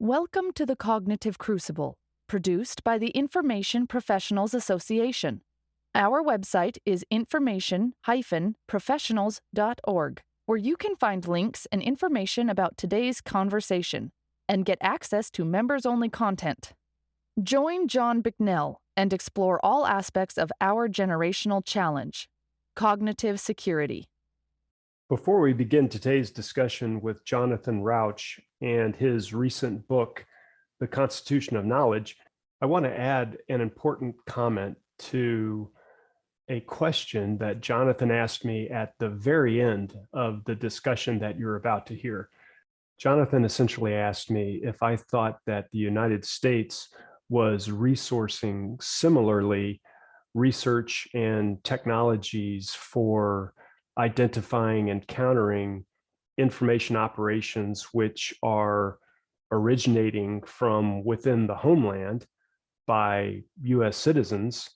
Welcome to the Cognitive Crucible, produced by the Information Professionals Association. Our website is information-professionals.org, where you can find links and information about today's conversation and get access to members-only content. Join John Bicknell and explore all aspects of our generational challenge, cognitive security. Before we begin today's discussion with Jonathan Rauch and his recent book, The Constitution of Knowledge, I want to add an important comment to a question that Jonathan asked me at the very end of the discussion that you're about to hear. Jonathan essentially asked me if I thought that the United States was resourcing similarly research and technologies for identifying and countering information operations which are originating from within the homeland by US citizens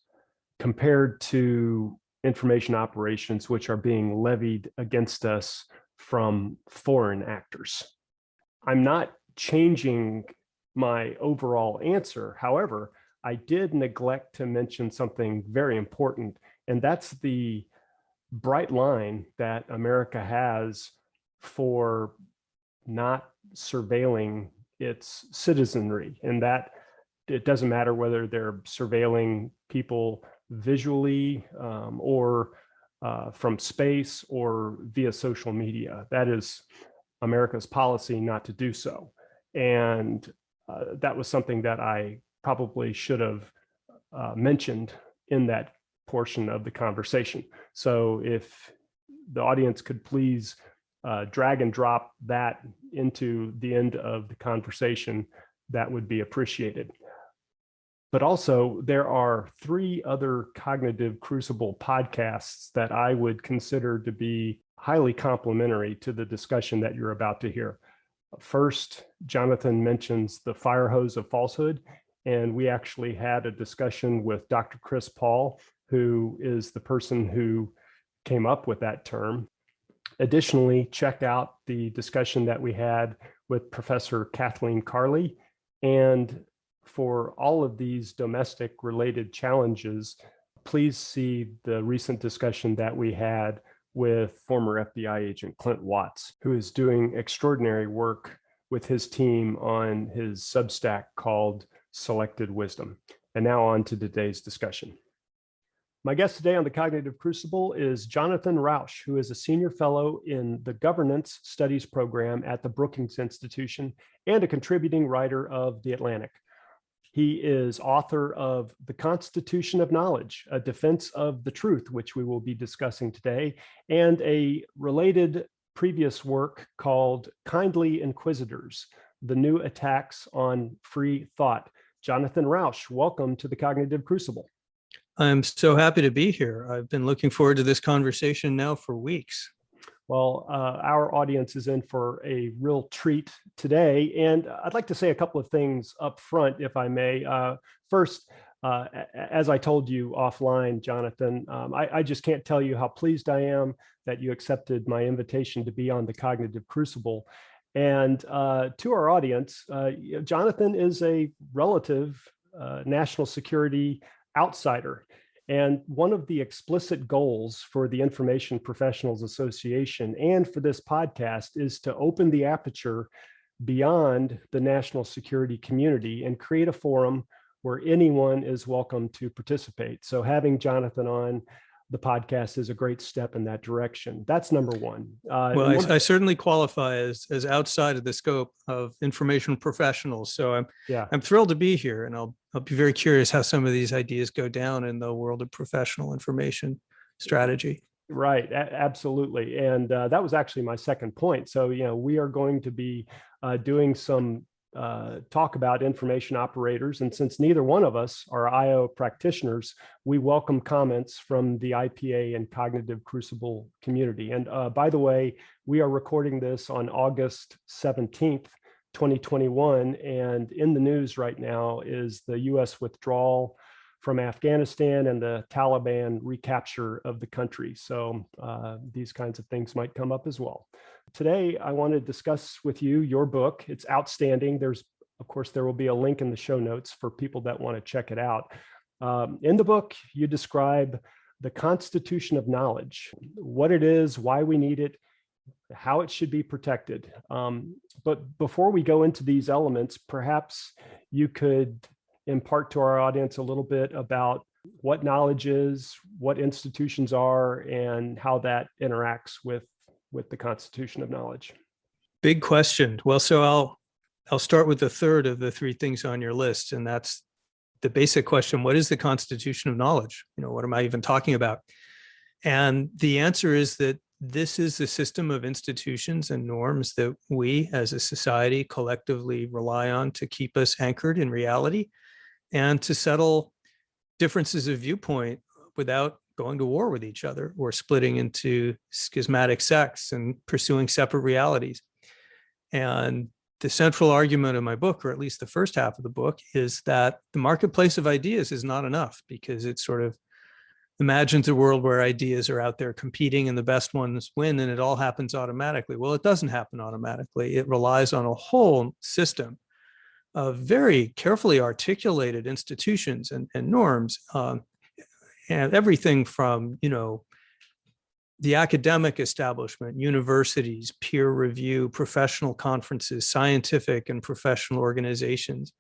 compared to information operations which are being levied against us from foreign actors. I'm not changing my overall answer. However, I did neglect to mention something very important, and that's the bright line that America has for not surveilling its citizenry, and that it doesn't matter whether they're surveilling people visually or from space or via social media. That is America's policy not to do so. And that was something that I probably should have mentioned in that portion of the conversation. So if the audience could please drag and drop that into the end of the conversation, that would be appreciated. But also, there are 3 other Cognitive Crucible podcasts that I would consider to be highly complementary to the discussion that you're about to hear. First, Jonathan mentions the fire hose of falsehood, and we actually had a discussion with Dr. Chris Paul, who is the person who came up with that term. Additionally, check out the discussion that we had with Professor Kathleen Carley. And for all of these domestic related challenges, please see the recent discussion that we had with former FBI agent Clint Watts, who is doing extraordinary work with his team on his Substack called Selected Wisdom. And now on to today's discussion. My guest today on the Cognitive Crucible is Jonathan Rauch, who is a senior fellow in the Governance Studies program at the Brookings Institution and a contributing writer of The Atlantic. He is author of The Constitution of Knowledge, A Defense of the Truth, which we will be discussing today, and a related previous work called Kindly Inquisitors, The New Attacks on Free Thought. Jonathan Rauch, welcome to the Cognitive Crucible. I'm so happy to be here. I've been looking forward to this conversation now for weeks. Well, our audience is in for a real treat today, and I'd like to say a couple of things up front, if I may. First, as I told you offline, Jonathan, I just can't tell you how pleased I am that you accepted my invitation to be on the Cognitive Crucible. And to our audience, Jonathan is a relative national security outsider. And one of the explicit goals for the Information Professionals Association and for this podcast is to open the aperture beyond the national security community and create a forum where anyone is welcome to participate. So having Jonathan on the podcast is a great step in that direction. That's number one. Well, I certainly qualify as outside of the scope of information professionals. So I'm thrilled to be here, and I'll be very curious how some of these ideas go down in the world of professional information strategy. Right, absolutely. And that was actually my second point. So, we are going to be doing some talk about information operators. And since neither one of us are IO practitioners, we welcome comments from the IPA and Cognitive Crucible community. And by the way, we are recording this on August 17th, 2021. And in the news right now is the US withdrawal from Afghanistan and the Taliban recapture of the country. So these kinds of things might come up as well. Today, I want to discuss with you your book. It's outstanding. There's Of course, there will be a link in the show notes for people that want to check it out. In the book, you describe the constitution of knowledge, what it is, why we need it, how it should be protected. But before we go into these elements, perhaps you could impart to our audience a little bit about what knowledge is, what institutions are, and how that interacts with the constitution of knowledge. Big question. Well, so I'll start with the third of the three things on your list, and that's the basic question: what is the constitution of knowledge? What am I even talking about? And the answer is that this is the system of institutions and norms that we as a society collectively rely on to keep us anchored in reality and to settle differences of viewpoint without going to war with each other or splitting into schismatic sects and pursuing separate realities. And the central argument of my book, or at least the first half of the book, is that the marketplace of ideas is not enough, because it sort of imagines a world where ideas are out there competing and the best ones win and it all happens automatically. Well, it doesn't happen automatically. It relies on a whole system of very carefully articulated institutions and norms, and everything from, the academic establishment, universities, peer review, professional conferences, scientific and professional organizations,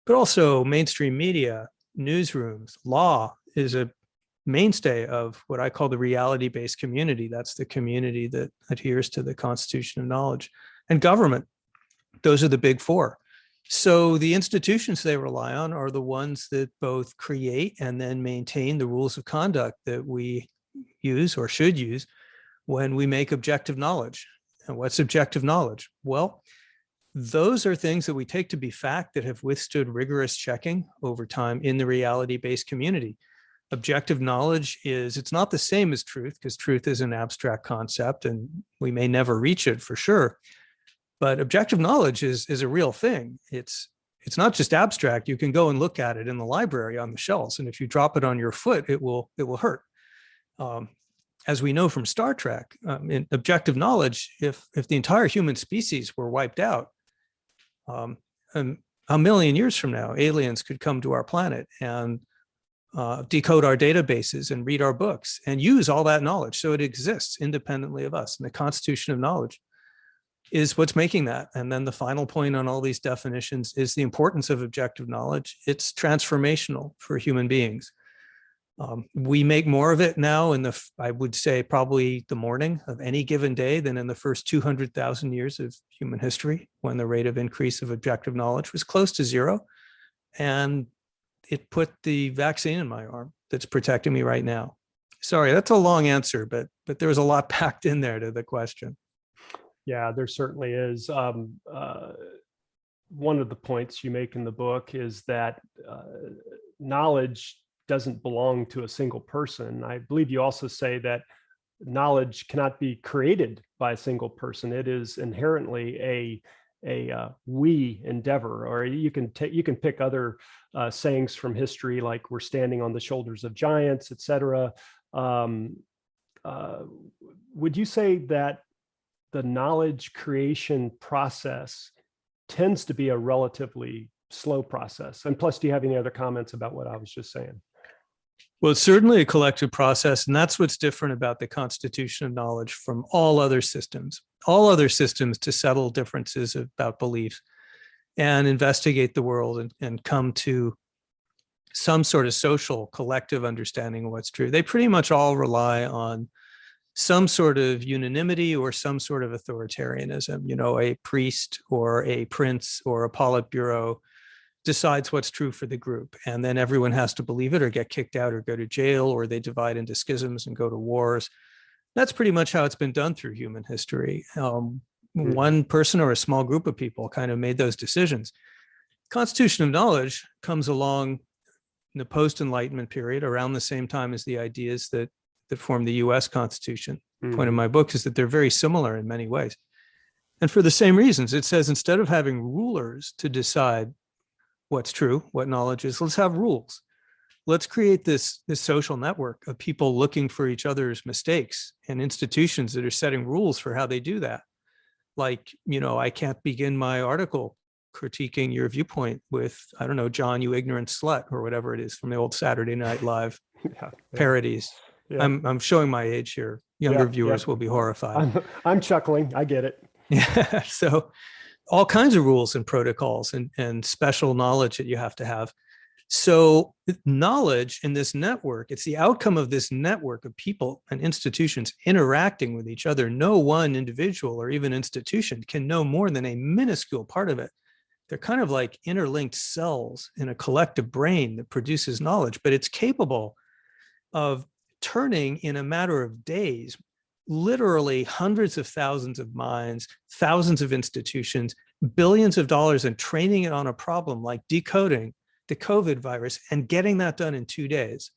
but also mainstream media, newsrooms. Law is a mainstay of what I call the reality-based community. That's the community that adheres to the constitution of knowledge. And government, those are the big four. So the institutions they rely on are the ones that both create and then maintain the rules of conduct that we use or should use when we make objective knowledge. And what's objective knowledge? Well, those are things that we take to be fact that have withstood rigorous checking over time in the reality-based community. Objective knowledge it's not the same as truth, because truth is an abstract concept and we may never reach it for sure. But objective knowledge is a real thing. It's not just abstract. You can go and look at it in the library on the shelves, and if you drop it on your foot, it will hurt. As we know from Star Trek, in objective knowledge, if the entire human species were wiped out, and a million years from now, aliens could come to our planet and decode our databases and read our books and use all that knowledge. So it exists independently of us. And the constitution of knowledge is what's making that. And then the final point on all these definitions is the importance of objective knowledge. It's transformational for human beings. We make more of it now I would say probably the morning of any given day than in the first 200,000 years of human history, when the rate of increase of objective knowledge was close to zero. And it put the vaccine in my arm that's protecting me right now. Sorry, that's a long answer, but there was a lot packed in there to the question. Yeah, there certainly is. One of the points you make in the book is that knowledge doesn't belong to a single person. I believe you also say that knowledge cannot be created by a single person. It is inherently a we endeavor. Or you can pick other sayings from history, like we're standing on the shoulders of giants, etc. Would you say that the knowledge creation process tends to be a relatively slow process? And plus, do you have any other comments about what I was just saying? Well, it's certainly a collective process, and that's what's different about the constitution of knowledge from all other systems. All other systems to settle differences about beliefs and investigate the world and come to some sort of social collective understanding of what's true. They pretty much all rely on some sort of unanimity or some sort of authoritarianism. A priest or a prince or a politburo decides what's true for the group, and then everyone has to believe it or get kicked out or go to jail, or they divide into schisms and go to wars. That's pretty much how it's been done through human history. One person or a small group of people kind of made those decisions. Constitution of knowledge comes along in the post-Enlightenment period, around the same time as the ideas that form the US Constitution. The point of my book is that they're very similar in many ways. And for the same reasons, it says instead of having rulers to decide what's true, what knowledge is, let's have rules. Let's create this social network of people looking for each other's mistakes and institutions that are setting rules for how they do that. Like, I can't begin my article critiquing your viewpoint with, I don't know, John, you ignorant slut, or whatever it is from the old Saturday Night Live parodies. Yeah. I'm showing my age here. Younger viewers will be horrified. I'm chuckling. I get it. Yeah. So all kinds of rules and protocols and special knowledge that you have to have. So knowledge in this network, it's the outcome of this network of people and institutions interacting with each other. No one individual or even institution can know more than a minuscule part of it. They're kind of like interlinked cells in a collective brain that produces knowledge, but it's capable of turning in a matter of days, literally hundreds of thousands of minds, thousands of institutions, billions of dollars, and training it on a problem like decoding the COVID virus and getting that done in 2 days.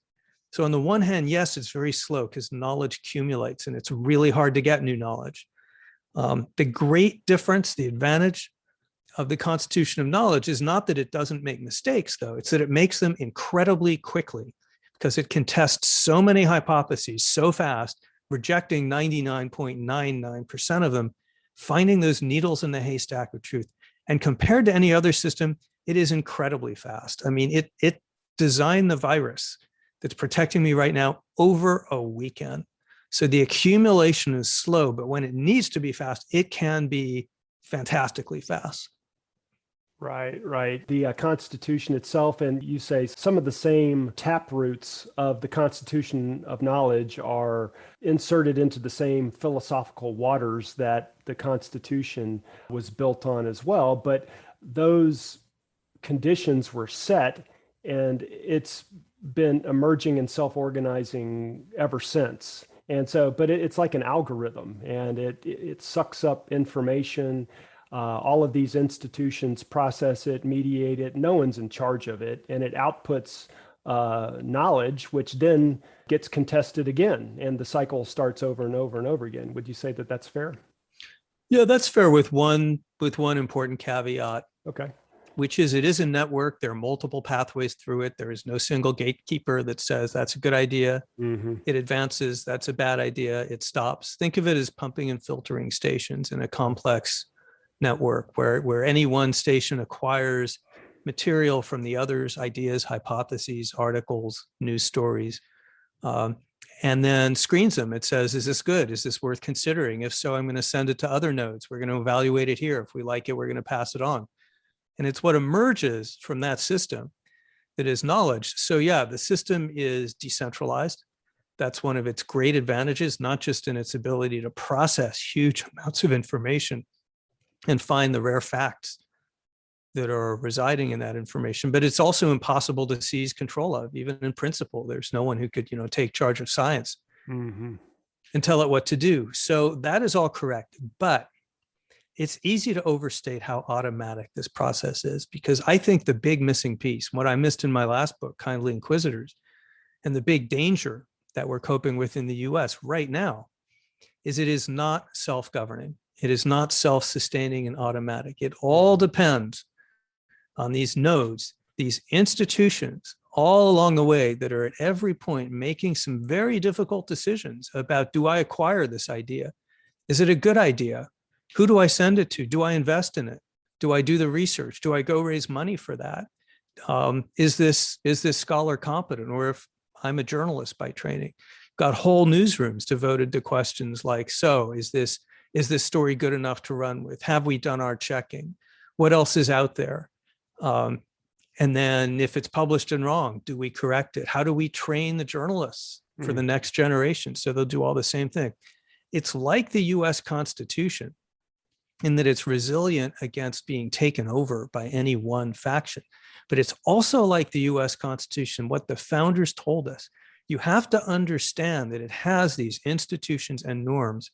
So on the one hand, yes, it's very slow because knowledge accumulates and it's really hard to get new knowledge. The great difference, the advantage of the Constitution of Knowledge is not that it doesn't make mistakes, though. It's that it makes them incredibly quickly because it can test so many hypotheses so fast, rejecting 99.99% of them, finding those needles in the haystack of truth. And compared to any other system, it is incredibly fast. I mean, it designed the virus that's protecting me right now over a weekend. So the accumulation is slow, but when it needs to be fast, it can be fantastically fast. Right. The Constitution itself, and you say some of the same taproots of the Constitution of Knowledge are inserted into the same philosophical waters that the Constitution was built on as well. But those conditions were set, and it's been emerging and self-organizing ever since. And so, but it's like an algorithm, and it sucks up information. All of these institutions process it, mediate it. No one's in charge of it, and it outputs knowledge, which then gets contested again, and the cycle starts over and over and over again. Would you say that that's fair? Yeah, that's fair with one important caveat. Okay. Which is it is a network. There are multiple pathways through it. There is no single gatekeeper that says that's a good idea. Mm-hmm. It advances, that's a bad idea. It stops. Think of it as pumping and filtering stations in a complex network where any one station acquires material from the others, ideas, hypotheses, articles, news stories, and then screens them. It says, is this good? Is this worth considering? If so, I'm going to send it to other nodes. We're going to evaluate it here. If we like it, we're going to pass it on. And it's what emerges from that system that is knowledge. So yeah, the system is decentralized. That's one of its great advantages, not just in its ability to process huge amounts of information and find the rare facts that are residing in that information, but it's also impossible to seize control of. Even in principle, there's no one who could, take charge of science and tell it what to do. So that is all correct, but it's easy to overstate how automatic this process is, because I think the big missing piece, what I missed in my last book, Kindly Inquisitors, and the big danger that we're coping with in the US right now, is it is not self-governing. It is not self-sustaining and automatic. It all depends on these nodes, these institutions all along the way that are at every point making some very difficult decisions about, do I acquire this idea? Is it a good idea? Who do I send it to? Do I invest in it? Do I do the research? Do I go raise money for that? Is this scholar competent? Or if I'm a journalist by training, got whole newsrooms devoted to questions like, so is this story good enough to run with? Have we done our checking? What else is out there? And then if it's published and wrong, do we correct it? How do we train the journalists for the next generation so they'll do all the same thing? It's like the US Constitution in that it's resilient against being taken over by any one faction. But it's also like the US Constitution, what the founders told us. You have to understand that it has these institutions and norms,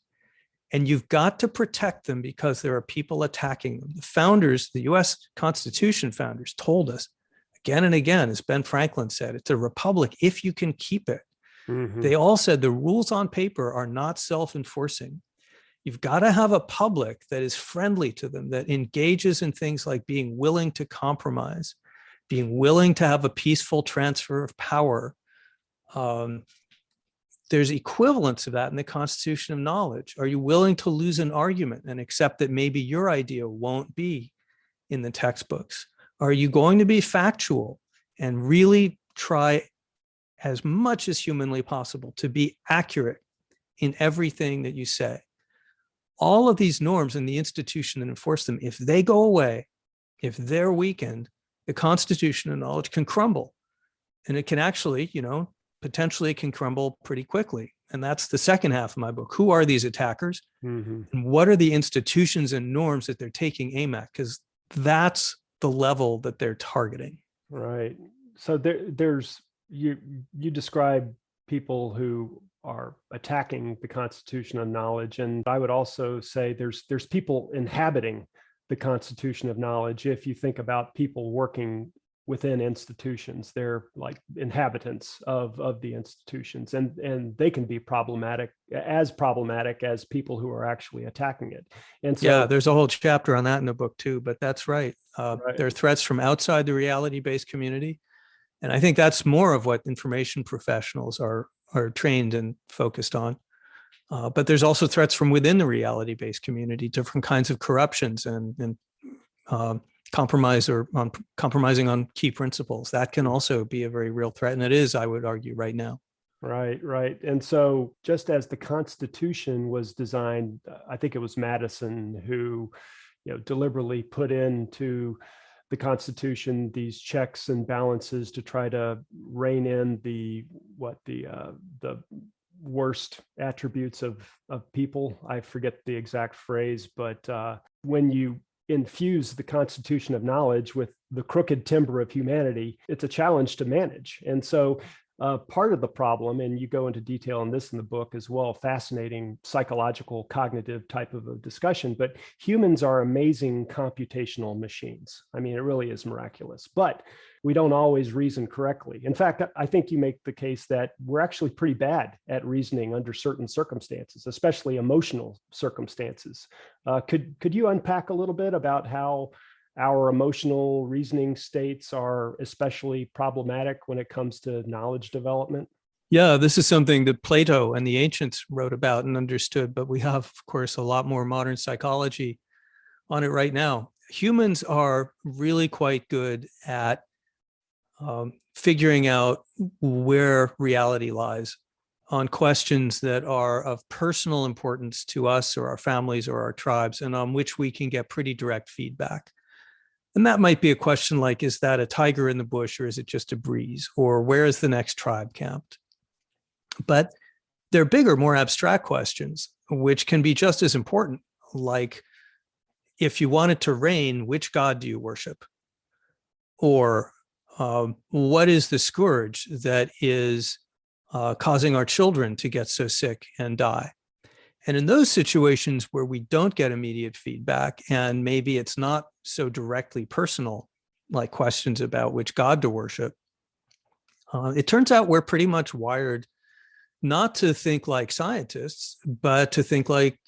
and you've got to protect them because there are people attacking them. The founders, the US Constitution founders, told us again and again, as Ben Franklin said, it's a republic if you can keep it. Mm-hmm. They all said the rules on paper are not self-enforcing. You've got to have a public that is friendly to them, that engages in things like being willing to compromise, being willing to have a peaceful transfer of power. There's equivalents of that in the Constitution of Knowledge. Are you willing to lose an argument and accept that maybe your idea won't be in the textbooks? Are you going to be factual and really try as much as humanly possible to be accurate in everything that you say? All of these norms and the institution that enforce them, if they go away, if they're weakened, the constitution of knowledge can crumble. And it can actually, potentially it can crumble pretty quickly. And that's the second half of my book. Who are these attackers? And what are the institutions and norms that they're taking aim at? Because that's the level that they're targeting. Right. So there's you describe people who are attacking the constitution of knowledge, and I would also say there's people inhabiting the constitution of knowledge. If you think about people working within institutions, they're like inhabitants of the institutions, and they can be problematic as people who are actually attacking it. And so, yeah, there's a whole chapter on that in the book too, but that's right. There are threats from outside the reality-based community. And I think that's more of what information professionals are trained and focused on. But there's also threats from within the reality-based community, different kinds of corruptions and compromising on key principles. That can also be a very real threat. And it is, I would argue, right now. Right. And so just as the Constitution was designed, I think it was Madison who, deliberately put into the Constitution these checks and balances to try to rein in the worst attributes of people. I forget the exact phrase, but when you infuse the constitution of knowledge with the crooked timber of humanity, it's a challenge to manage. And so part of the problem, and you go into detail on this in the book as well, fascinating psychological cognitive type of a discussion, but humans are amazing computational machines. I mean, it really is miraculous, but we don't always reason correctly. In fact, I think you make the case that we're actually pretty bad at reasoning under certain circumstances, especially emotional circumstances. Could you unpack a little bit about how our emotional reasoning states are especially problematic when it comes to knowledge development? Yeah, this is something that Plato and the ancients wrote about and understood, but we have, of course, a lot more modern psychology on it right now. Humans are really quite good at figuring out where reality lies on questions that are of personal importance to us or our families or our tribes, and on which we can get pretty direct feedback. And that might be a question like, is that a tiger in the bush or is it just a breeze? Or where is the next tribe camped? But there are bigger, more abstract questions, which can be just as important. Like, if you want it to rain, which god do you worship? Or what is the scourge that is causing our children to get so sick and die? And in those situations where we don't get immediate feedback, and maybe it's not so directly personal, like questions about which god to worship, it turns out we're pretty much wired not to think like scientists, but to think like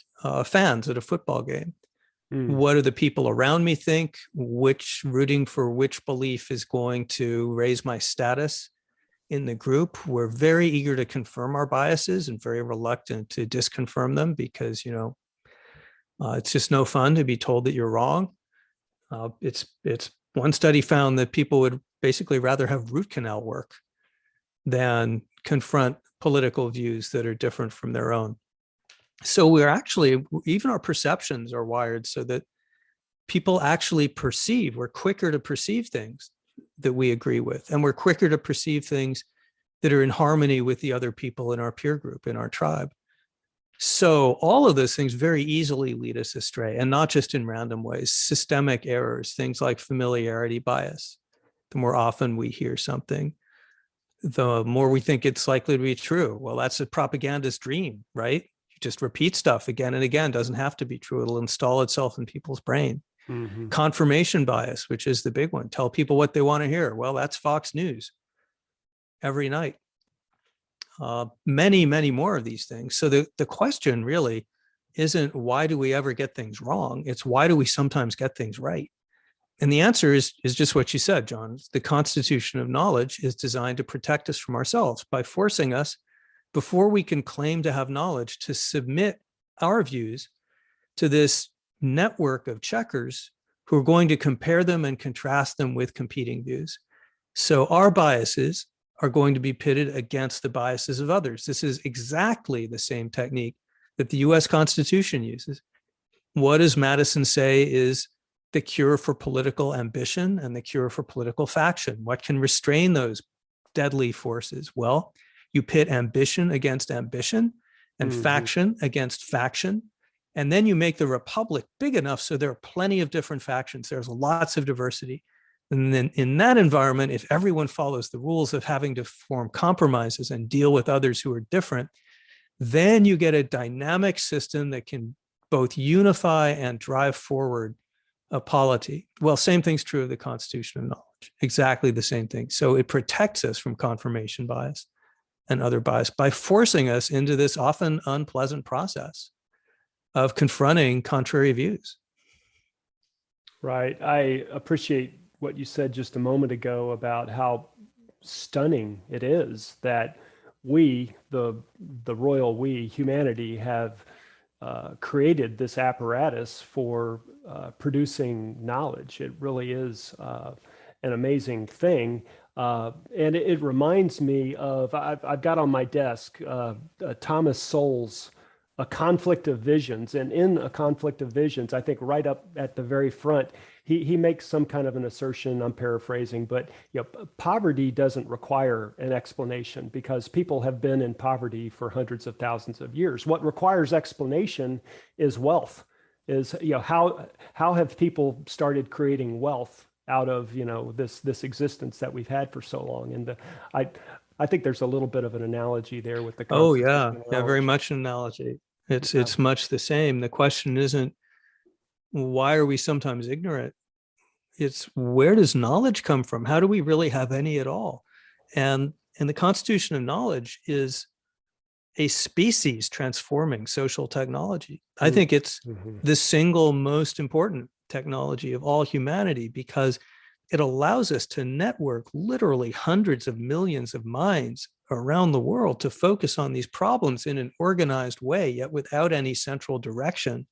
fans at a football game. What do the people around me think? Rooting for which belief is going to raise my status in the group? We're very eager to confirm our biases and very reluctant to disconfirm them because, it's just no fun to be told that you're wrong. It's one study found that people would basically rather have root canal work than confront political views that are different from their own. So we're actually, even our perceptions are wired so that people actually perceive, we're quicker to perceive things that we agree with, and we're quicker to perceive things that are in harmony with the other people in our peer group, in our tribe. So all of those things very easily lead us astray, and not just in random ways. Systemic errors, things like familiarity bias. The more often we hear something, the more we think it's likely to be true. Well, that's a propagandist dream, right? You just repeat stuff again and again. Doesn't have to be true. It'll install itself in people's brain. Mm-hmm. Confirmation bias, which is the big one. Tell people what they want to hear. Well, that's Fox News every night. Many, many more of these things. So the question really isn't why do we ever get things wrong? It's why do we sometimes get things right? And the answer is just what you said, John. The constitution of knowledge is designed to protect us from ourselves by forcing us, before we can claim to have knowledge, to submit our views to this network of checkers who are going to compare them and contrast them with competing views. So our biases are going to be pitted against the biases of others. This is exactly the same technique that the US Constitution uses. What does Madison say is the cure for political ambition and the cure for political faction? What can restrain those deadly forces? Well, you pit ambition against ambition and faction against faction. And then you make the republic big enough so there are plenty of different factions. There's lots of diversity. And then in that environment, if everyone follows the rules of having to form compromises and deal with others who are different, then you get a dynamic system that can both unify and drive forward a polity. Well, same thing's true of the Constitution of Knowledge, exactly the same thing. So it protects us from confirmation bias and other bias by forcing us into this often unpleasant process of confronting contrary views. Right. I appreciate what you said just a moment ago about how stunning it is that we, the royal we, humanity, have created this apparatus for producing knowledge. It really is an amazing thing. And it reminds me of, I've got on my desk Thomas Sowell's A Conflict of Visions. And in A Conflict of Visions, I think right up at the very front, he makes some kind of an assertion, I'm paraphrasing, but poverty doesn't require an explanation because people have been in poverty for hundreds of thousands of years. What requires explanation is wealth, is how have people started creating wealth out of this existence that we've had for so long. And I think there's a little bit of an analogy there with the very much an analogy. It's much the same. The question isn't why are we sometimes ignorant? It's where does knowledge come from? How do we really have any at all? And the Constitution of Knowledge is a species transforming social technology. I think it's the single most important technology of all humanity because it allows us to network literally hundreds of millions of minds around the world to focus on these problems in an organized way, yet without any central direction,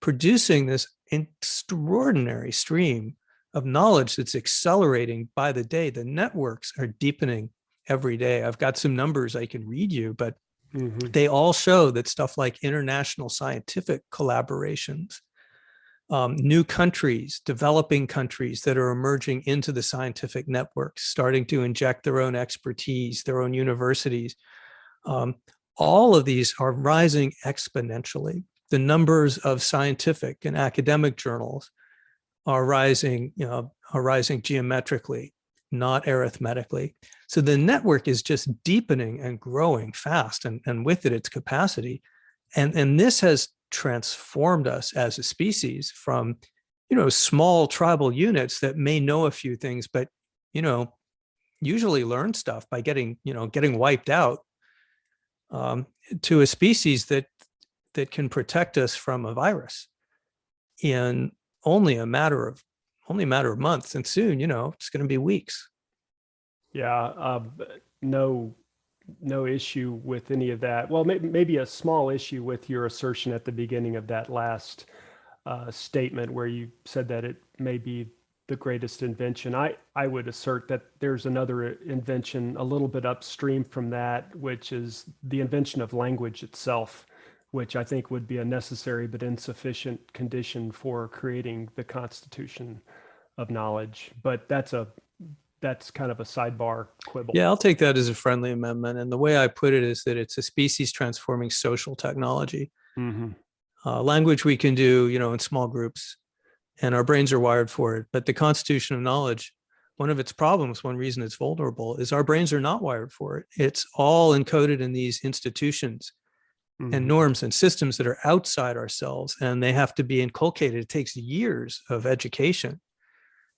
producing this extraordinary stream of knowledge that's accelerating by the day. The networks are deepening every day. I've got some numbers I can read you, but they all show that stuff like international scientific collaborations, new countries, developing countries that are emerging into the scientific networks, starting to inject their own expertise, their own universities. All of these are rising exponentially. The numbers of scientific and academic journals are rising geometrically, not arithmetically. So the network is just deepening and growing fast, and with it, its capacity. And this has transformed us as a species from, small tribal units that may know a few things, but, usually learn stuff by getting wiped out, to a species that can protect us from a virus in only a matter of months, and soon, it's going to be weeks. Yeah, no issue with any of that. Well, maybe a small issue with your assertion at the beginning of that last statement where you said that it may be the greatest invention. I would assert that there's another invention a little bit upstream from that, which is the invention of language itself, which I think would be a necessary but insufficient condition for creating the Constitution of Knowledge. But that's kind of a sidebar quibble. Yeah, I'll take that as a friendly amendment. And the way I put it is that it's a species transforming social technology. Language we can do, in small groups, and our brains are wired for it. But the Constitution of Knowledge, one of its problems, one reason it's vulnerable, is our brains are not wired for it. It's all encoded in these institutions and norms and systems that are outside ourselves, and they have to be inculcated. It takes years of education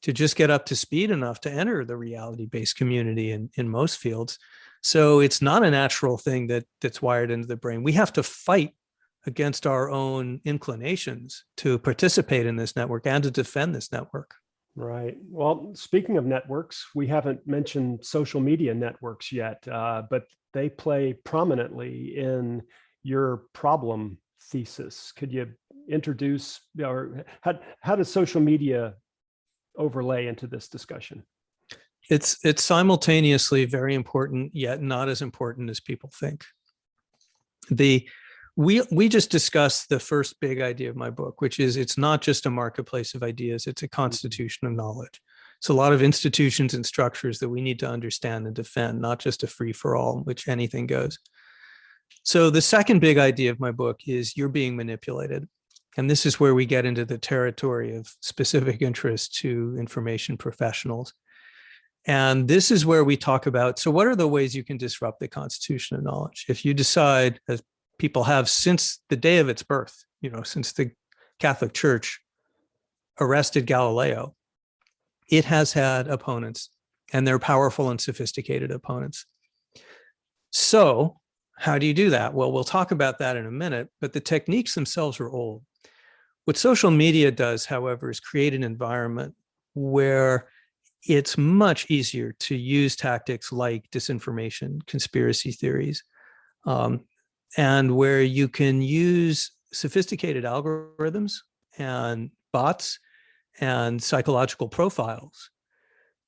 to just get up to speed enough to enter the reality-based community in most fields. So it's not a natural thing that's wired into the brain. We have to fight against our own inclinations to participate in this network and to defend this network. Right. Well, speaking of networks, we haven't mentioned social media networks yet, but they play prominently in your problem thesis. Could you introduce, or how does social media overlay into this discussion? It's simultaneously very important, yet not as important as people think. We just discussed the first big idea of my book, which is it's not just a marketplace of ideas, it's a constitution of knowledge. It's a lot of institutions and structures that we need to understand and defend, not just a free-for-all in which anything goes. So the second big idea of my book is you're being manipulated. And this is where we get into the territory of specific interest to information professionals. And this is where we talk about, so what are the ways you can disrupt the constitution of knowledge? If you decide, as people have since the day of its birth, since the Catholic Church arrested Galileo, it has had opponents, and they're powerful and sophisticated opponents. So how do you do that? Well, we'll talk about that in a minute, but the techniques themselves are old. What social media does, however, is create an environment where it's much easier to use tactics like disinformation, conspiracy theories, and where you can use sophisticated algorithms and bots and psychological profiles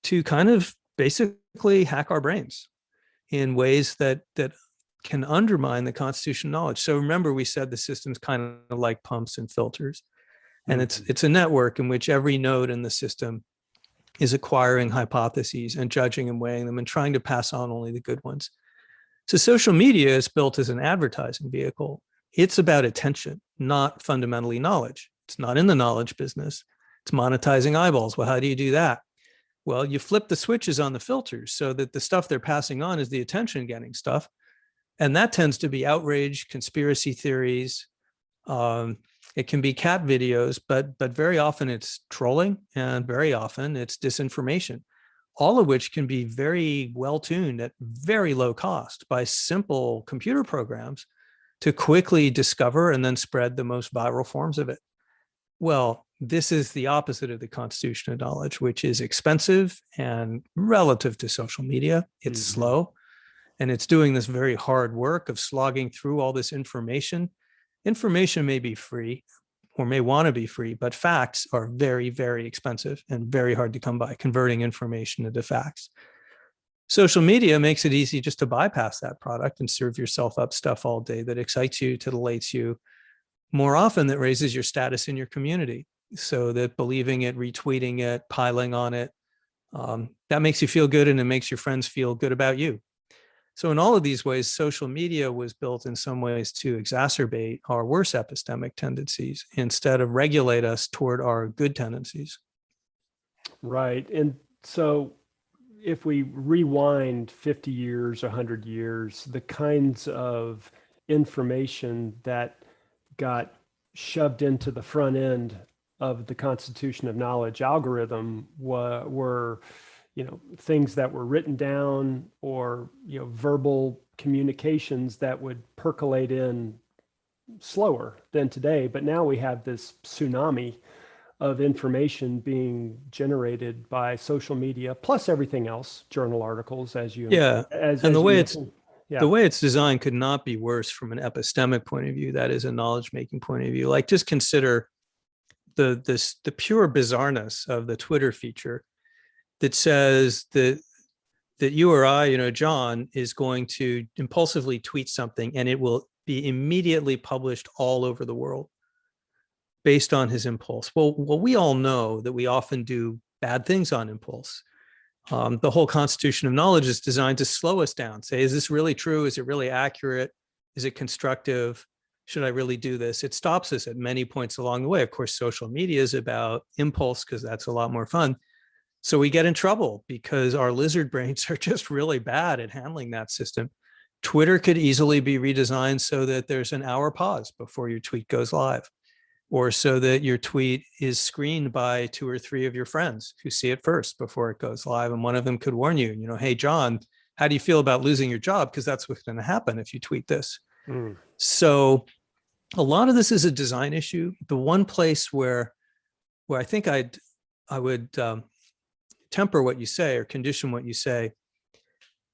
to kind of basically hack our brains in ways that can undermine the constitution knowledge. So remember, we said the system's kind of like pumps and filters, and it's a network in which every node in the system is acquiring hypotheses and judging and weighing them and trying to pass on only the good ones. So social media is built as an advertising vehicle. It's about attention, not fundamentally knowledge. It's not in the knowledge business. It's monetizing eyeballs. Well, how do you do that? Well, you flip the switches on the filters so that the stuff they're passing on is the attention-getting stuff. And that tends to be outrage, conspiracy theories. It can be cat videos, but very often it's trolling, and very often it's disinformation, all of which can be very well tuned at very low cost by simple computer programs to quickly discover and then spread the most viral forms of it. Well, this is the opposite of the constitution of knowledge, which is expensive, and relative to social media, it's slow. And it's doing this very hard work of slogging through all this information. Information may be free or may want to be free, but facts are very, very expensive and very hard to come by, converting information into facts. Social media makes it easy just to bypass that product and serve yourself up stuff all day that excites you, titillates you, more often that raises your status in your community, so that believing it, retweeting it, piling on it, that makes you feel good, and it makes your friends feel good about you. So in all of these ways, social media was built in some ways to exacerbate our worse epistemic tendencies instead of regulate us toward our good tendencies. Right. And so if we rewind 50 years, 100 years, the kinds of information that got shoved into the front end of the constitution of knowledge algorithm were things that were written down, or verbal communications that would percolate in slower than today. But now we have this tsunami of information being generated by social media, plus everything else, journal articles, the way it's designed could not be worse from an epistemic point of view, that is a knowledge-making point of view. Like, just consider the pure bizarreness of the Twitter feature that says that you or I, John, is going to impulsively tweet something, and it will be immediately published all over the world based on his impulse. Well, we all know that we often do bad things on impulse. The whole constitution of knowledge is designed to slow us down. Say, is this really true? Is it really accurate? Is it constructive? Should I really do this? It stops us at many points along the way. Of course, social media is about impulse because that's a lot more fun. So we get in trouble because our lizard brains are just really bad at handling that system. Twitter could easily be redesigned so that there's an hour pause before your tweet goes live, or so that your tweet is screened by 2 or 3 of your friends who see it first before it goes live. And one of them could warn you, hey, John, how do you feel about losing your job? Because that's what's going to happen if you tweet this. So a lot of this is a design issue. The one place where I think I would temper what you say or condition what you say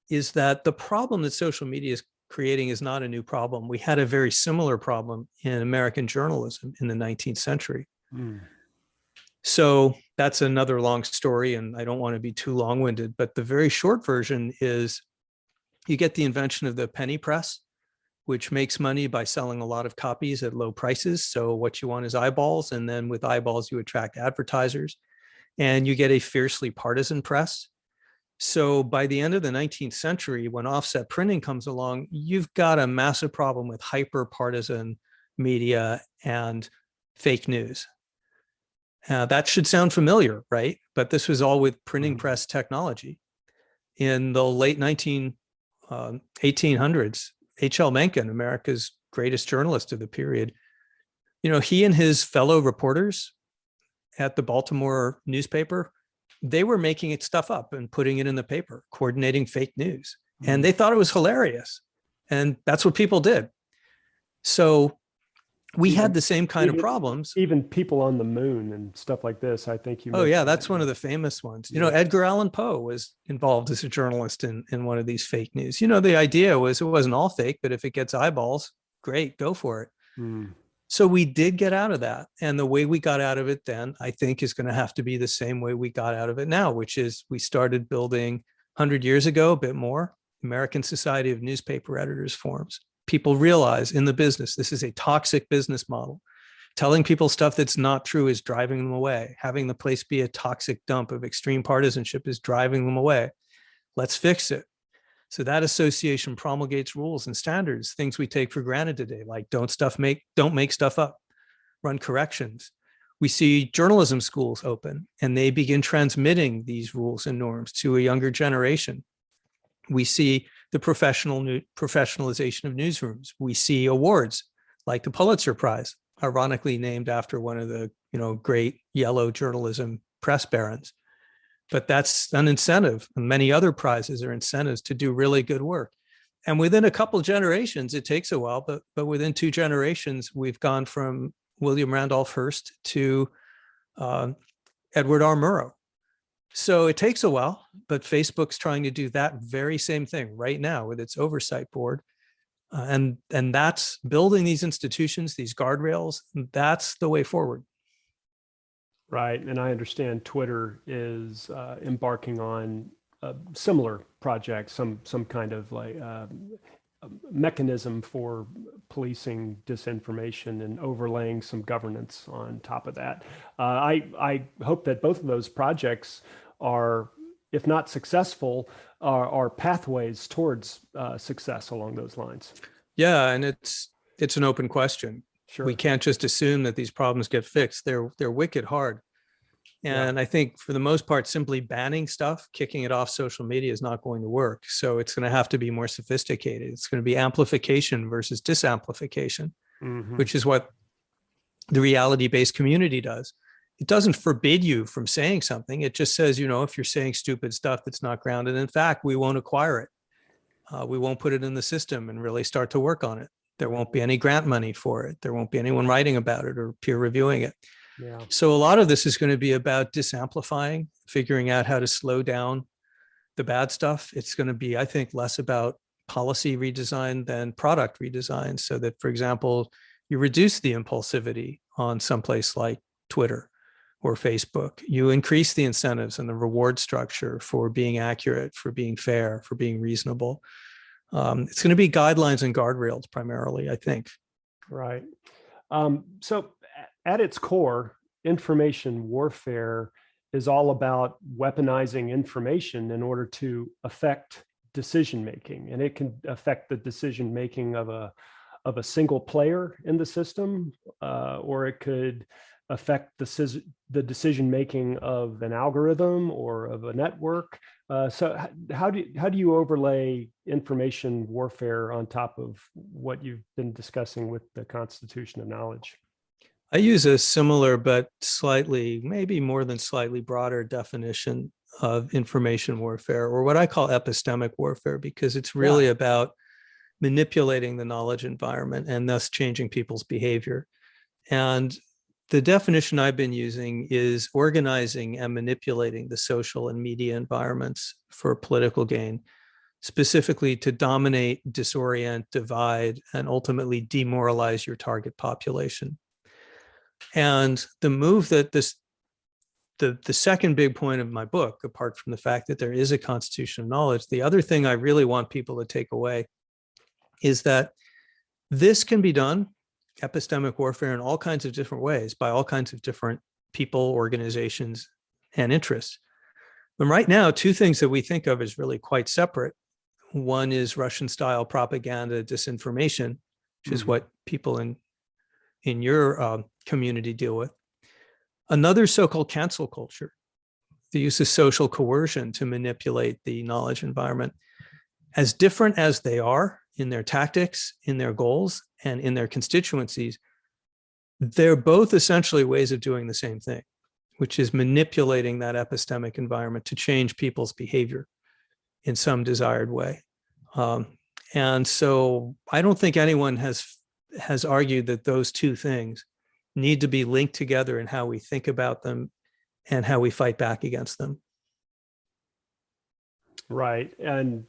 is that the problem that social media is creating is not a new problem. We had a very similar problem in American journalism in the 19th century. So that's another long story, and I don't want to be too long-winded, but the very short version is you get the invention of the penny press, which makes money by selling a lot of copies at low prices. So what you want is eyeballs, and then with eyeballs, you attract advertisers, and you get a fiercely partisan press. So by the end of the 19th century, when offset printing comes along, you've got a massive problem with hyper-partisan media and fake news. That should sound familiar, right? But this was all with printing press technology. In the late 1800s, H.L. Mencken, America's greatest journalist of the period, he and his fellow reporters at the Baltimore newspaper, they were making it stuff up and putting it in the paper, coordinating fake news. And they thought it was hilarious. And that's what people did. So we had the same kind of problems. Even people on the moon and stuff like this, I think you Oh, yeah, that's one of the famous ones. Edgar Allan Poe was involved as a journalist in one of these fake news. The idea was it wasn't all fake, but if it gets eyeballs, great, go for it. So we did get out of that. And the way we got out of it then, I think, is going to have to be the same way we got out of it now, which is we started building 100 years ago, a bit more, American Society of Newspaper Editors forums. People realize in the business, this is a toxic business model. Telling people stuff that's not true is driving them away. Having the place be a toxic dump of extreme partisanship is driving them away. Let's fix it. So that association promulgates rules and standards, things we take for granted today, like don't make stuff up, run corrections. We see journalism schools open and they begin transmitting these rules and norms to a younger generation. We see the professionalization of newsrooms. We see awards like the Pulitzer Prize, ironically named after one of the great yellow journalism press barons. But that's an incentive. And many other prizes are incentives to do really good work. And within a couple of generations, it takes a while, but within 2 generations, we've gone from William Randolph Hearst to Edward R. Murrow. So it takes a while, but Facebook's trying to do that very same thing right now with its oversight board. And that's building these institutions, these guardrails. That's the way forward. Right. And I understand Twitter is embarking on a similar project, some kind of like mechanism for policing disinformation and overlaying some governance on top of that. I hope that both of those projects are, if not successful, are pathways towards success along those lines. Yeah, and it's an open question. Sure. We can't just assume that these problems get fixed. They're wicked hard. And I think for the most part, simply banning stuff, kicking it off social media is not going to work. So it's going to have to be more sophisticated. It's going to be amplification versus disamplification, which is what the reality-based community does. It doesn't forbid you from saying something. It just says, if you're saying stupid stuff that's not grounded in fact, we won't acquire it. We won't put it in the system and really start to work on it. There won't be any grant money for it. There won't be anyone writing about it or peer reviewing it. Yeah. So a lot of this is going to be about disamplifying, figuring out how to slow down the bad stuff. It's going to be, I think, less about policy redesign than product redesign, so that, for example, you reduce the impulsivity on someplace like Twitter or Facebook. You increase the incentives and the reward structure for being accurate, for being fair, for being reasonable. It's going to be guidelines and guardrails primarily, I think. Right. So at its core, information warfare is all about weaponizing information in order to affect decision-making. And it can affect the decision-making of a single player in the system, or it could affect the decision-making of an algorithm or of a network. So how do you overlay information warfare on top of what you've been discussing with the Constitution of Knowledge? I use a similar but slightly, maybe more than slightly broader definition of information warfare, or what I call epistemic warfare, because it's really about manipulating the knowledge environment and thus changing people's behavior. And the definition I've been using is organizing and manipulating the social and media environments for political gain. specifically to dominate, disorient, divide, and ultimately demoralize your target population. And the move that the second big point of my book, apart from the fact that there is a constitution of knowledge, the other thing I really want people to take away is that this can be done, epistemic warfare, in all kinds of different ways by all kinds of different people, organizations, and interests. But right now, two things that we think of as really quite separate. One is Russian-style propaganda, disinformation, which is what people in your community deal with. Another so-called cancel culture, the use of social coercion to manipulate the knowledge environment. As different as they are in their tactics, in their goals, and in their constituencies, they're both essentially ways of doing the same thing, which is manipulating that epistemic environment to change people's behavior in some desired way. And so I don't think anyone has argued that those two things need to be linked together in how we think about them and how we fight back against them. Right. And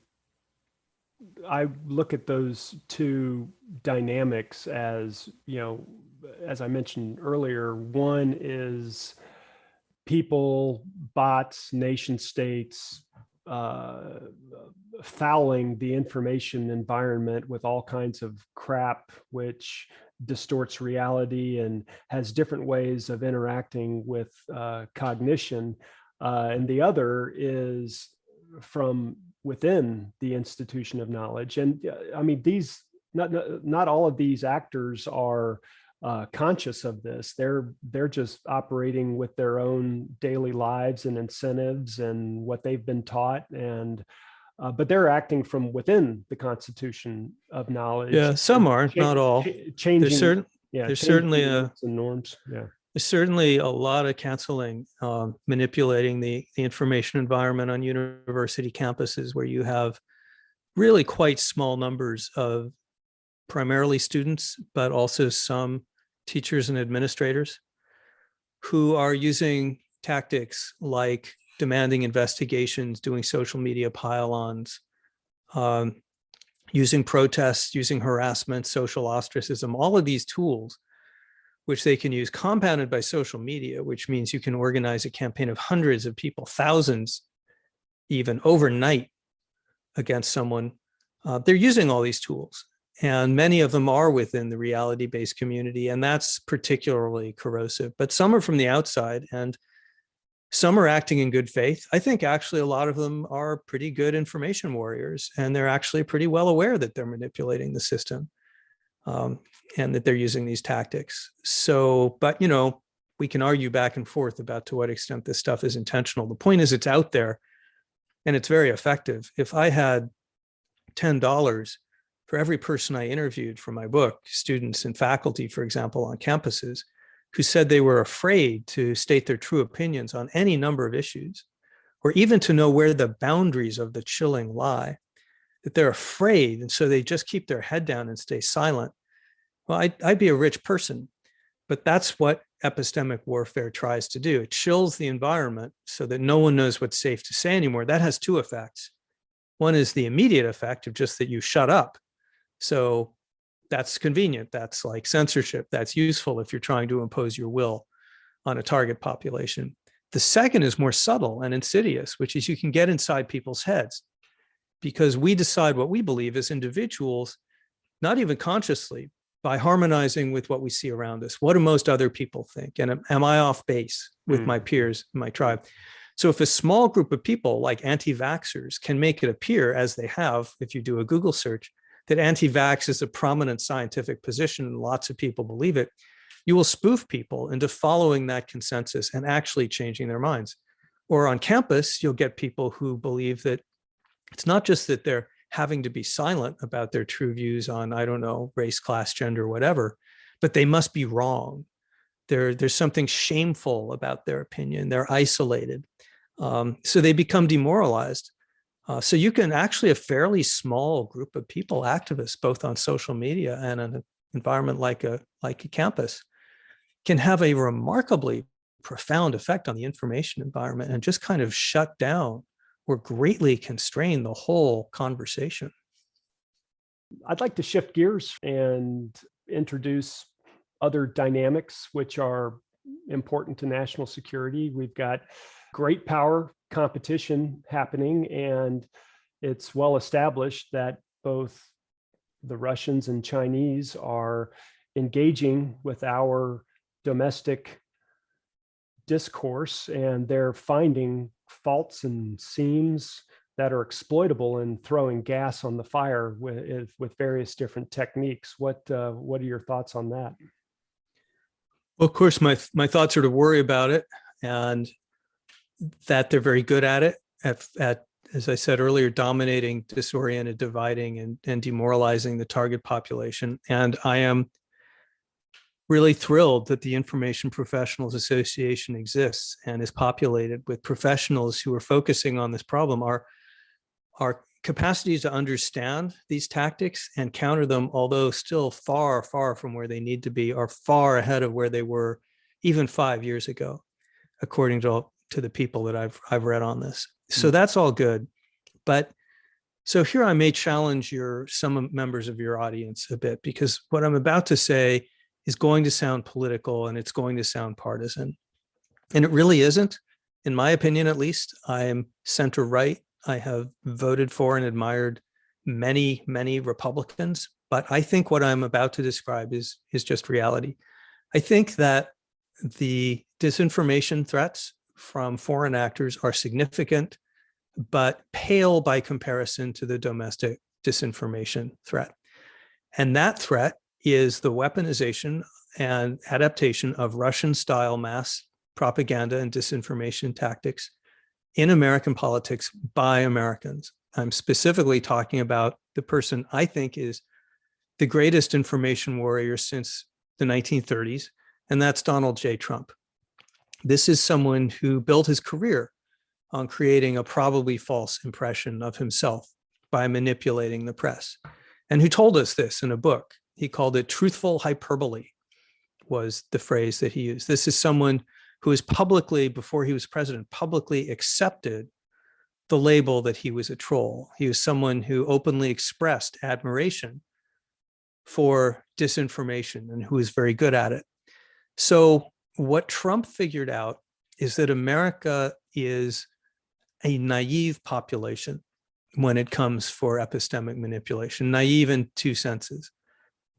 I look at those two dynamics as, as I mentioned earlier, one is people, bots, nation states, fouling the information environment with all kinds of crap, which distorts reality and has different ways of interacting with cognition. And the other is from within the institution of knowledge. And I mean, not all of these actors are conscious of this. They're just operating with their own daily lives and incentives and what they've been taught, and but they're acting from within the constitution of knowledge. Yeah, some are, not all. Changing. There's certainly and norms. Yeah. There's certainly a lot of canceling, manipulating the information environment on university campuses, where you have really quite small numbers of primarily students, but also some teachers and administrators who are using tactics like demanding investigations, doing social media pile-ons, using protests, using harassment, social ostracism, all of these tools, which they can use compounded by social media, which means you can organize a campaign of hundreds of people, thousands, even overnight against someone. They're using all these tools, and many of them are within the reality-based community, and that's particularly corrosive. But some are from the outside, and some are acting in good faith. I think actually a lot of them are pretty good information warriors, and they're actually pretty well aware that they're manipulating the system, and that they're using these tactics. So, but we can argue back and forth about to what extent this stuff is intentional. The point is, it's out there and it's very effective. If I had $10 for every person I interviewed for my book, students and faculty, for example, on campuses, who said they were afraid to state their true opinions on any number of issues, or even to know where the boundaries of the chilling lie, that they're afraid, and so they just keep their head down and stay silent. Well, I'd be a rich person, but that's what epistemic warfare tries to do. It chills the environment so that no one knows what's safe to say anymore. That has two effects. One is the immediate effect of just that you shut up. So that's convenient. That's like censorship. That's useful if you're trying to impose your will on a target population. The second is more subtle and insidious, which is you can get inside people's heads, because we decide what we believe as individuals, not even consciously, by harmonizing with what we see around us. What do most other people think? And am I off base with my peers, my tribe? So if a small group of people like anti-vaxxers can make it appear, as they have, if you do a Google search, that anti-vax is a prominent scientific position and lots of people believe it, you will spoof people into following that consensus and actually changing their minds. Or on campus, you'll get people who believe that it's not just that they're having to be silent about their true views on, I don't know, race, class, gender, whatever, but they must be wrong. There's something shameful about their opinion. They're isolated. So they become demoralized. So you can actually, a fairly small group of people, activists, both on social media and an environment like a campus, can have a remarkably profound effect on the information environment and just kind of shut down or greatly constrain the whole conversation. I'd like to shift gears and introduce other dynamics which are important to national security. We've got great power competition happening, and it's well established that both the Russians and Chinese are engaging with our domestic discourse, and they're finding faults and seams that are exploitable and throwing gas on the fire with various different techniques. What are your thoughts on that? Well, of course, my thoughts are to worry about it, and that they're very good at it, at as I said earlier, dominating, disoriented, dividing, and demoralizing the target population. And I am really thrilled that the Information Professionals Association exists and is populated with professionals who are focusing on this problem. Our capacity to understand these tactics and counter them, although still far, far from where they need to be, are far ahead of where they were even 5 years ago, according to the people that I've read on this. So that's all good. But so here I may challenge some members of your audience a bit, because what I'm about to say is going to sound political and it's going to sound partisan. And it really isn't, in my opinion, at least. I'm center right. I have voted for and admired many, many Republicans, but I think what I'm about to describe is just reality. I think that the disinformation threats from foreign actors are significant, but pale by comparison to the domestic disinformation threat. And that threat is the weaponization and adaptation of Russian-style mass propaganda and disinformation tactics in American politics by Americans. I'm specifically talking about the person I think is the greatest information warrior since the 1930s, and that's Donald J. Trump. This is someone who built his career on creating a probably false impression of himself by manipulating the press, and who told us this in a book. He called it truthful hyperbole, was the phrase that he used. This is someone who is publicly, before he was president, publicly accepted the label that he was a troll. He was someone who openly expressed admiration for disinformation and who was very good at it. So what Trump figured out is that America is a naive population when it comes for epistemic manipulation. Naive in two senses.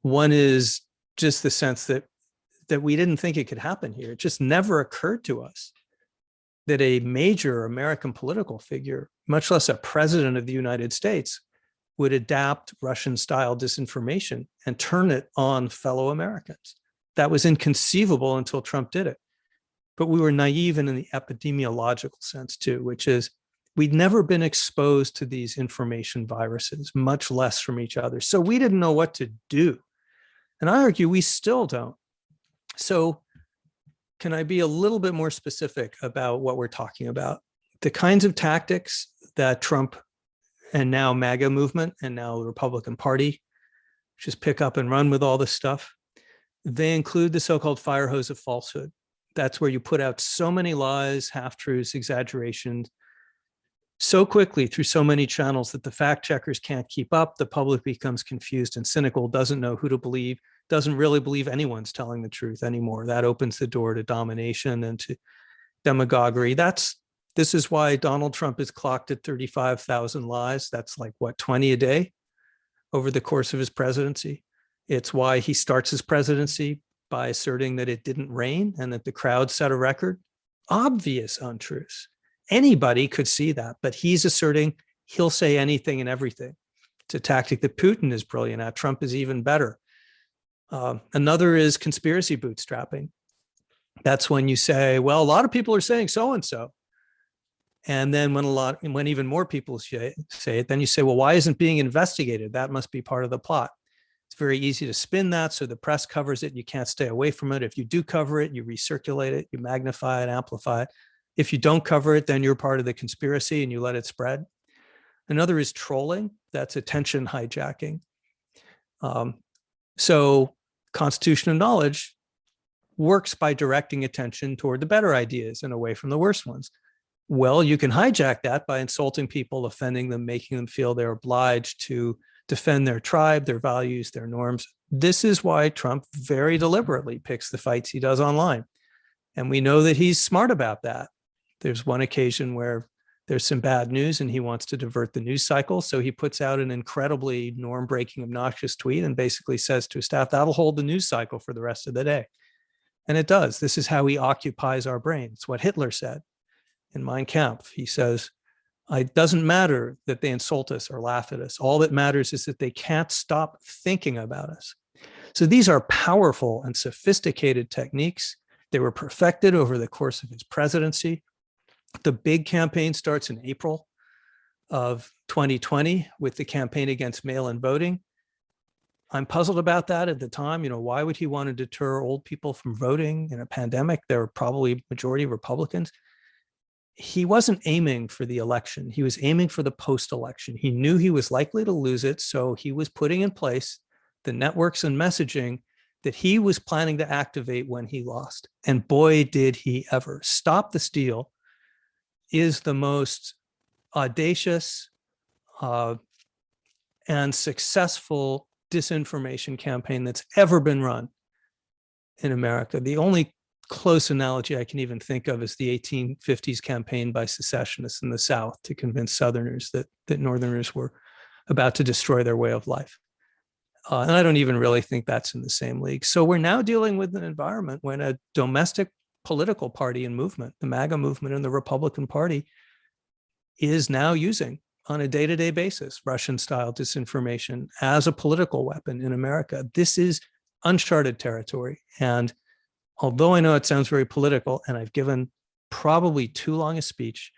One is just the sense that we didn't think it could happen here. It just never occurred to us that a major American political figure, much less a president of the United States, would adapt Russian-style disinformation and turn it on fellow Americans. That was inconceivable until Trump did it. But we were naive in the epidemiological sense too, which is we'd never been exposed to these information viruses, much less from each other. So we didn't know what to do. And I argue we still don't. So can I be a little bit more specific about what we're talking about? The kinds of tactics that Trump and now MAGA movement and now the Republican Party just pick up and run with all this stuff, they include the so-called fire hose of falsehood. That's where you put out so many lies, half-truths, exaggerations so quickly through so many channels that the fact checkers can't keep up. The public becomes confused and cynical, doesn't know who to believe, doesn't really believe anyone's telling the truth anymore. That opens the door to domination and to demagoguery. This is why Donald Trump is clocked at 35,000 lies. That's like, what, 20 a day over the course of his presidency. It's why he starts his presidency by asserting that it didn't rain and that the crowd set a record. Obvious untruths. Anybody could see that, but he's asserting he'll say anything and everything. It's a tactic that Putin is brilliant at. Trump is even better. Another is conspiracy bootstrapping. That's when you say, well, a lot of people are saying so-and-so. And then when even more people say it, then you say, well, why isn't it being investigated? That must be part of the plot. It's very easy to spin that. So the press covers it. You can't stay away from it. If you do cover it, you recirculate it, you magnify it, amplify it. If you don't cover it, then you're part of the conspiracy and you let it spread. Another is trolling. That's attention hijacking. So Constitution of Knowledge works by directing attention toward the better ideas and away from the worst ones. Well, you can hijack that by insulting people, offending them, making them feel they're obliged to defend their tribe, their values, their norms. This is why Trump very deliberately picks the fights he does online. And we know that he's smart about that. There's one occasion where there's some bad news and he wants to divert the news cycle. So he puts out an incredibly norm-breaking, obnoxious tweet and basically says to his staff, that'll hold the news cycle for the rest of the day. And it does. This is how he occupies our brain. It's what Hitler said in Mein Kampf. He says, it doesn't matter that they insult us or laugh at us. All that matters is that they can't stop thinking about us. So these are powerful and sophisticated techniques. They were perfected over the course of his presidency. The big campaign starts in April of 2020 with the campaign against mail-in voting. I'm puzzled about that at the time. Why would he want to deter old people from voting in a pandemic? They were probably majority Republicans. He wasn't aiming for the election. He was aiming for the post-election. He knew he was likely to lose it, so he was putting in place the networks and messaging that he was planning to activate when he lost. And boy, did he ever. Stop the Steal is the most audacious and successful disinformation campaign that's ever been run in America. The only close analogy I can even think of is the 1850s campaign by secessionists in the South to convince Southerners that Northerners were about to destroy their way of life. And I don't even really think that's in the same league. So we're now dealing with an environment when a domestic political party and movement, the MAGA movement and the Republican Party, is now using on a day-to-day basis Russian-style disinformation as a political weapon in America. This is uncharted territory. And although I know it sounds very political, and I've given probably too long a speech,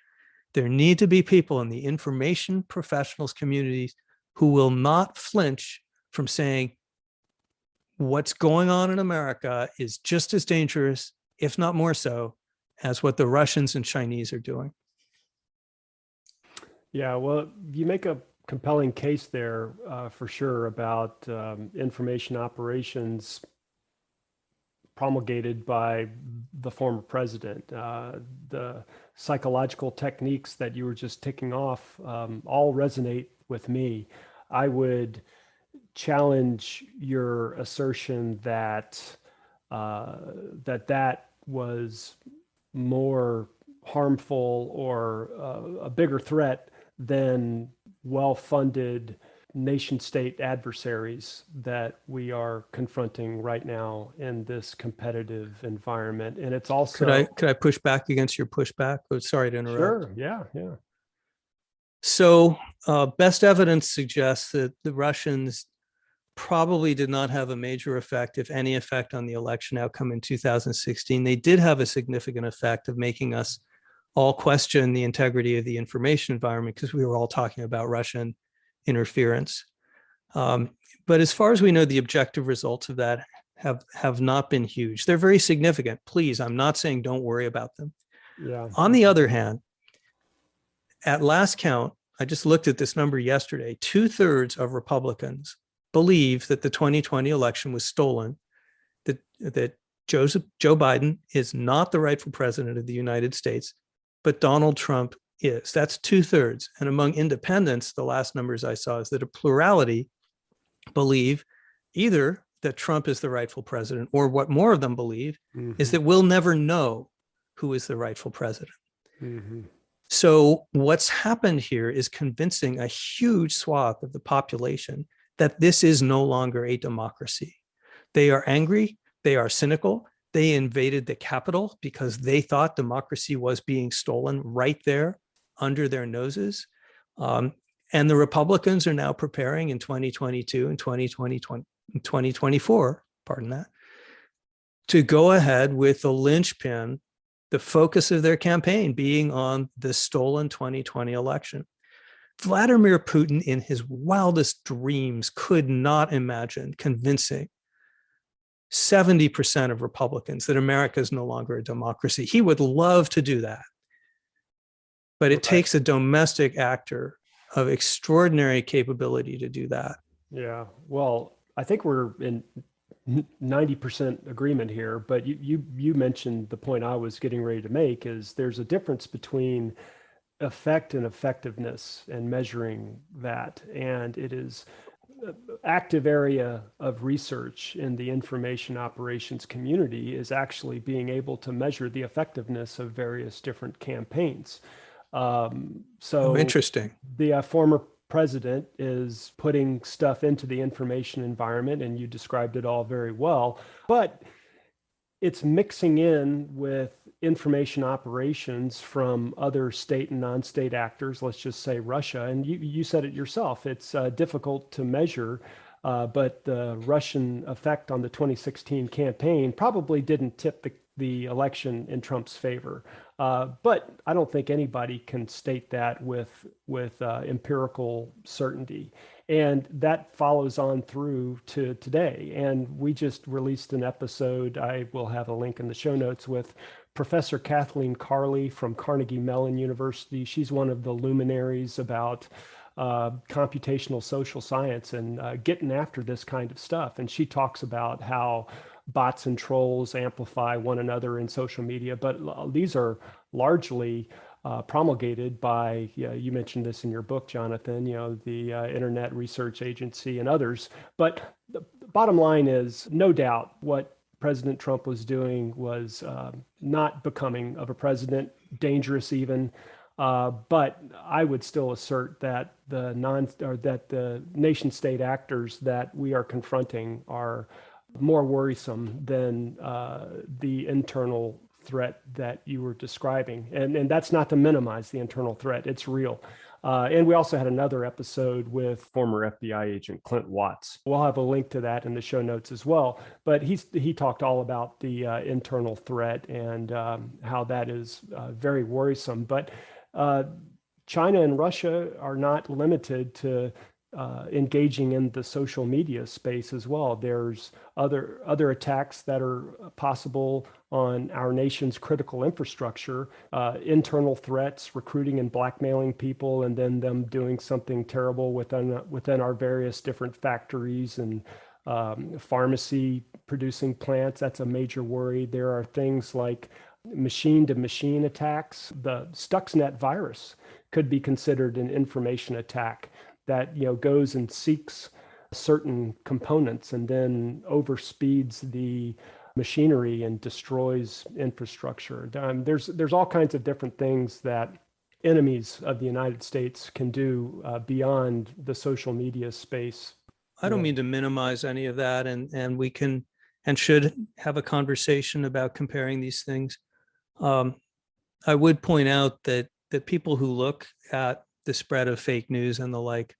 there need to be people in the information professionals communities who will not flinch from saying what's going on in America is just as dangerous, if not more so, as what the Russians and Chinese are doing. Yeah, well, you make a compelling case there for sure about information operations promulgated by the former president. The psychological techniques that you were just ticking off all resonate with me. I would challenge your assertion that that was more harmful or a bigger threat than well-funded nation-state adversaries that we are confronting right now in this competitive environment. And it's also— Could I push back against your pushback? Oh, sorry to interrupt. Sure, yeah. So best evidence suggests that the Russians probably did not have a major effect, if any effect, on the election outcome in 2016. They did have a significant effect of making us all question the integrity of the information environment because we were all talking about Russian interference. But as far as we know, the objective results of that have not been huge. They're very significant. Please, I'm not saying don't worry about them. Yeah. On the other hand, at last count, I just looked at this number yesterday, 2/3 of Republicans believe that the 2020 election was stolen, that Joe Biden is not the rightful president of the United States, but Donald Trump is. That's 2/3. And among independents, the last numbers I saw is that a plurality believe either that Trump is the rightful president, or what more of them believe is that we'll never know who is the rightful president. So what's happened here is convincing a huge swath of the population that this is no longer a democracy. They are angry, they are cynical, they invaded the Capitol because they thought democracy was being stolen right there under their noses. And the Republicans are now preparing in 2022 and 2024, pardon that, to go ahead with the linchpin, the focus of their campaign being on the stolen 2020 election. Vladimir Putin, in his wildest dreams, could not imagine convincing 70% of Republicans that America is no longer a democracy. He would love to do that. But it takes a domestic actor of extraordinary capability to do that. Yeah. Well, I think we're 90% agreement here, but you mentioned the point I was getting ready to make is there's a difference between effect and effectiveness and measuring that. And it is an active area of research in the information operations community is actually being able to measure the effectiveness of various different campaigns. So interesting. The former president is putting stuff into the information environment, and you described it all very well, but it's mixing in with information operations from other state and non-state actors, let's just say Russia. And you said it yourself, it's difficult to measure, but the Russian effect on the 2016 campaign probably didn't tip the election in Trump's favor. But I don't think anybody can state that with empirical certainty. And that follows on through to today. And we just released an episode, I will have a link in the show notes, with Professor Kathleen Carley from Carnegie Mellon University. She's one of the luminaries about computational social science and getting after this kind of stuff. And she talks about how bots and trolls amplify one another in social media, but these are largely promulgated by, you mentioned this in your book, Jonathan, the Internet Research Agency and others. But the bottom line is, no doubt what President Trump was doing was not becoming of a president, dangerous even. But I would still assert that the nation state actors that we are confronting are more worrisome than the internal threat that you were describing. And that's not to minimize the internal threat. It's real. And we also had another episode with former FBI agent Clint Watts. We'll have a link to that in the show notes as well. But he talked all about the internal threat and how that is very worrisome. But China and Russia are not limited to engaging in the social media space as well. There's other attacks that are possible on our nation's critical infrastructure, internal threats, recruiting and blackmailing people, and then them doing something terrible within our various different factories and pharmacy producing plants. That's a major worry. There are things like machine-to-machine attacks. The Stuxnet virus could be considered an information attack that goes and seeks certain components and then overspeeds the machinery and destroys infrastructure. There's all kinds of different things that enemies of the United States can do beyond the social media space. I don't mean to minimize any of that, and we can and should have a conversation about comparing these things. I would point out that people who look at the spread of fake news and the like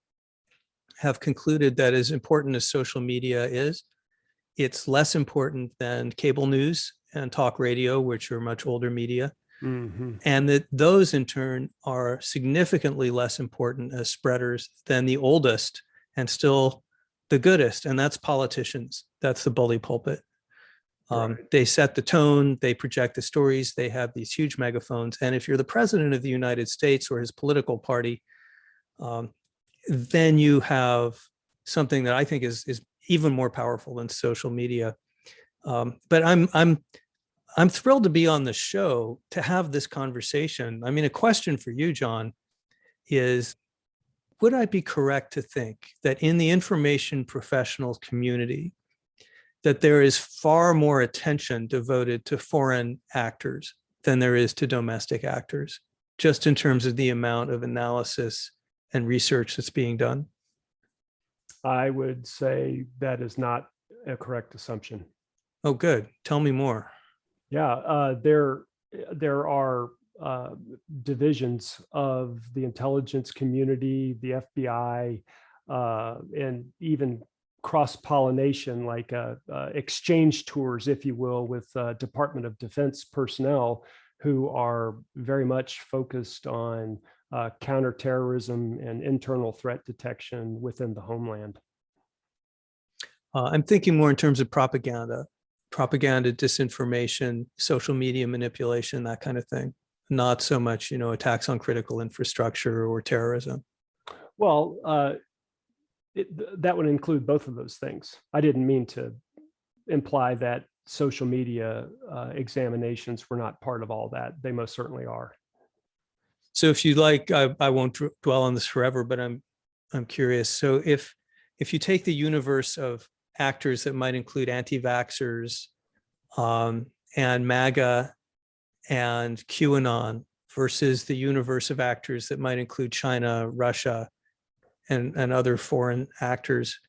have concluded that as important as social media is, it's less important than cable news and talk radio, which are much older media. Mm-hmm. And that those in turn are significantly less important as spreaders than the oldest and still the goodest, and that's politicians. That's the bully pulpit. Right. They set the tone, they project the stories, they have these huge megaphones. And if you're the president of the United States or his political party, then you have something that I think is even more powerful than social media. But I'm thrilled to be on the show to have this conversation. I mean, a question for you, John, is would I be correct to think that in the information professional community, that there is far more attention devoted to foreign actors than there is to domestic actors, just in terms of the amount of analysis and research that's being done? I would say that is not a correct assumption. Oh, good. Tell me more. Yeah, there are divisions of the intelligence community, the FBI, and even cross-pollination, like exchange tours, if you will, with Department of Defense personnel who are very much focused on counterterrorism and internal threat detection within the homeland. I'm thinking more in terms of propaganda, disinformation, social media manipulation, that kind of thing. Not so much, attacks on critical infrastructure or terrorism. Well, that would include both of those things. I didn't mean to imply that social media examinations were not part of all that. They most certainly are. So if you like, I won't dwell on this forever, but I'm curious. So if you take the universe of actors that might include anti-vaxxers and MAGA and QAnon versus the universe of actors that might include China, Russia, and other foreign actors,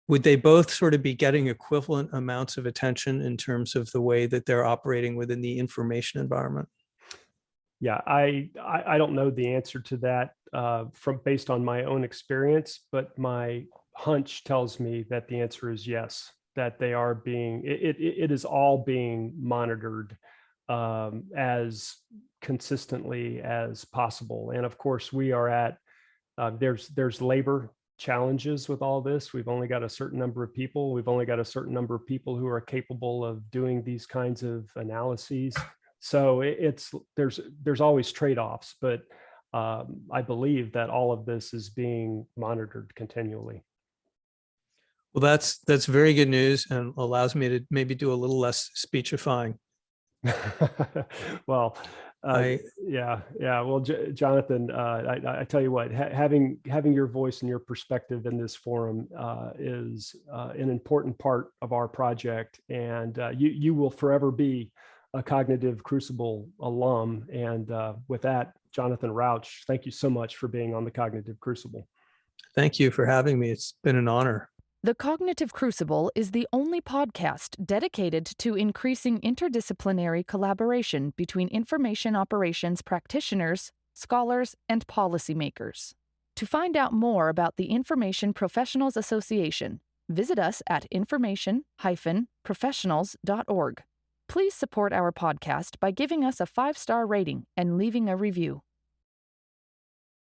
would they both sort of be getting equivalent amounts of attention in terms of the way that they're operating within the information environment? Yeah, I don't know the answer to that based on my own experience, but my hunch tells me that the answer is yes, that they are it is all being monitored as consistently as possible. And of course, we are at there's labor challenges with all this. We've only got a certain number of people. We've only got a certain number of people who are capable of doing these kinds of analyses. So there's always trade-offs, but I believe that all of this is being monitored continually. Well, that's very good news and allows me to maybe do a little less speechifying. Well, yeah. Well, Jonathan, I tell you what, having your voice and your perspective in this forum is an important part of our project, and you will forever be a Cognitive Crucible alum. And with that, Jonathan Rauch, thank you so much for being on the Cognitive Crucible. Thank you for having me. It's been an honor. The Cognitive Crucible is the only podcast dedicated to increasing interdisciplinary collaboration between information operations practitioners, scholars, and policymakers. To find out more about the Information Professionals Association, visit us at information-professionals.org. Please support our podcast by giving us a 5-star rating and leaving a review.